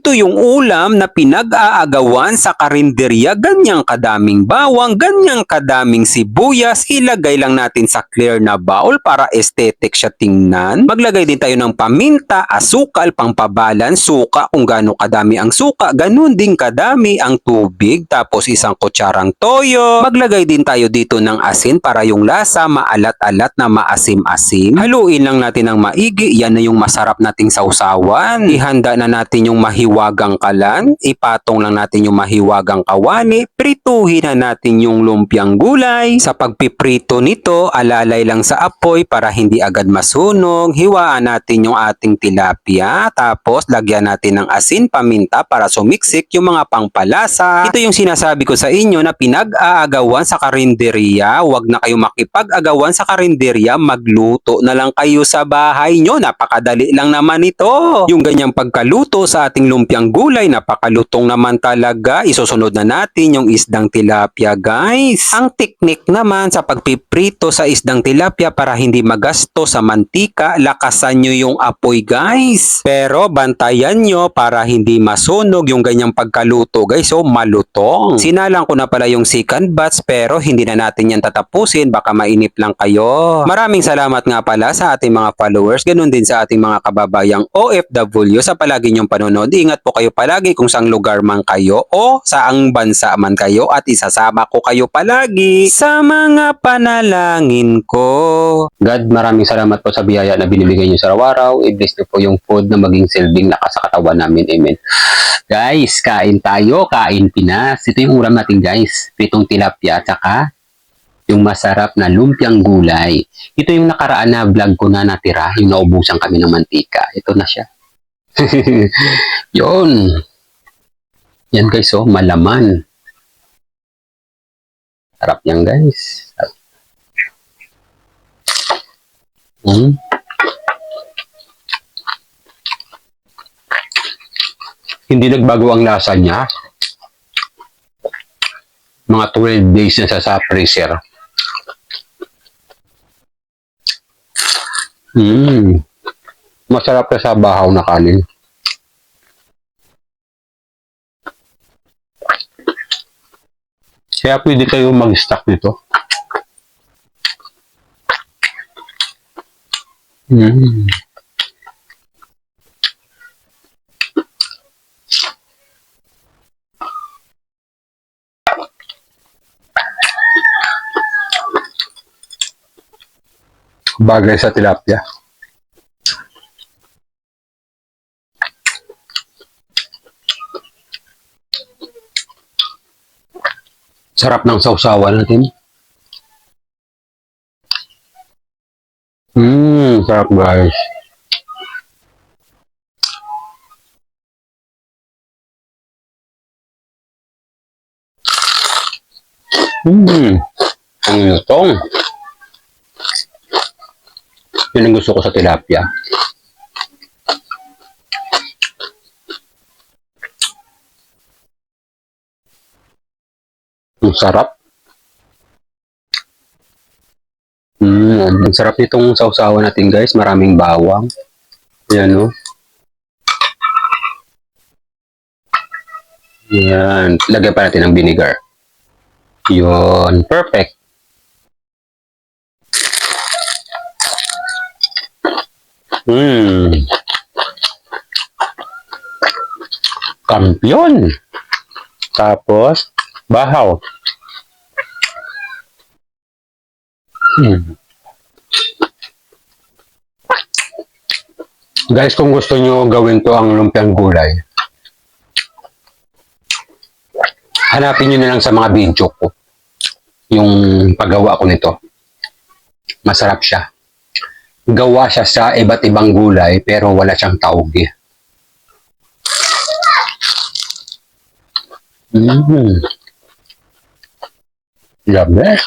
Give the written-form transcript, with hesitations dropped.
Ito yung ulam na pinag-aagawan sa karinderya, ganyang kadaming bawang, ganyang kadaming sibuyas, ilagay lang natin sa clear na bowl para aesthetic siya tingnan. Maglagay din tayo ng paminta, asukal, pangpabalance, suka kung gaano kadami ang suka, ganun din kadami ang tubig, tapos isang kutsarang toyo. Maglagay din tayo dito ng asin para yung lasa maalat-alat na maasim-asim. Haluin lang natin ng maigi, yan na yung masarap nating sausawan. Ihanda na natin yung mahiwagang kalan, ipatong lang natin yung mahiwagang kawali, prituhin na natin yung lumpiang gulay. Sa pagpiprito nito, alalay lang sa apoy para hindi agad masunog. Hiwaan natin yung ating tilapia, tapos lagyan natin ng asin, paminta para sumiksik yung mga pangpalasa. Ito yung sinasabi ko sa inyo na pinag-aagawan sa karinderya. Huwag na kayo makipag-agawan sa karinderya, magluto na lang kayo sa bahay nyo. Napakadali lang naman ito. Yung ganyang pagkaluto sa ating lumpiang gulay, napakalutong naman talaga. Isusunod na natin yung isdang tilapia, guys. Ang teknik naman sa pagpiprito sa isdang tilapia para hindi magasto sa mantika, lakasan nyo yung apoy, guys. Pero bantayan nyo para hindi masunog yung ganyang pagkaluto, guys. So malutong. Sinalang ko na pala yung second batch pero hindi na natin yan tatapusin. Baka mainip lang kayo. Maraming salamat nga pala sa ating mga followers. Ganun din sa ating mga kababayang OFW sa palagi niyong panonood. Ingat po kayo palagi kung saang lugar man kayo o saang bansa man kayo at isasama ko kayo palagi sa mga panalangin ko. God, maraming salamat po sa biyaya na binibigay niyo sa araw-araw. I-bless niyo po yung food na maging silbing lakas sa katawan namin. Amen. Guys, kain tayo, kain Pinas. Ito yung ulam natin, guys. Pritong tilapia at saka yung masarap na lumpiang gulay. Ito yung nakaraan na vlog ko na natira, yung naubusan kami ng mantika. Ito na siya. Yun. Yan guys, oh, malaman. Sarap yan guys. Hindi nagbago ang lasa niya. Mga 12 days na sa freezer. Masarap na sa bahaw na kanin. Kaya pwede kayo mag-stock nito. Bagay sa tilapia. Sarap ng sausawan natin. Sarap guys. Ang lutong. Yun ang gusto ko sa tilapia. Ang sarap. Ang sarap nitong sausawan natin guys. Maraming bawang. Yan o. Yan. Lagyan pa natin ng vinegar. Yun. Perfect. Kampiyon. Tapos, bahaw. Guys, kung gusto nyo gawin to ang lumpiang gulay, hanapin nyo na lang sa mga video ko yung paggawa ko nito. Masarap siya. Gawa siya sa iba't ibang gulay pero wala siyang tauge. Grabe.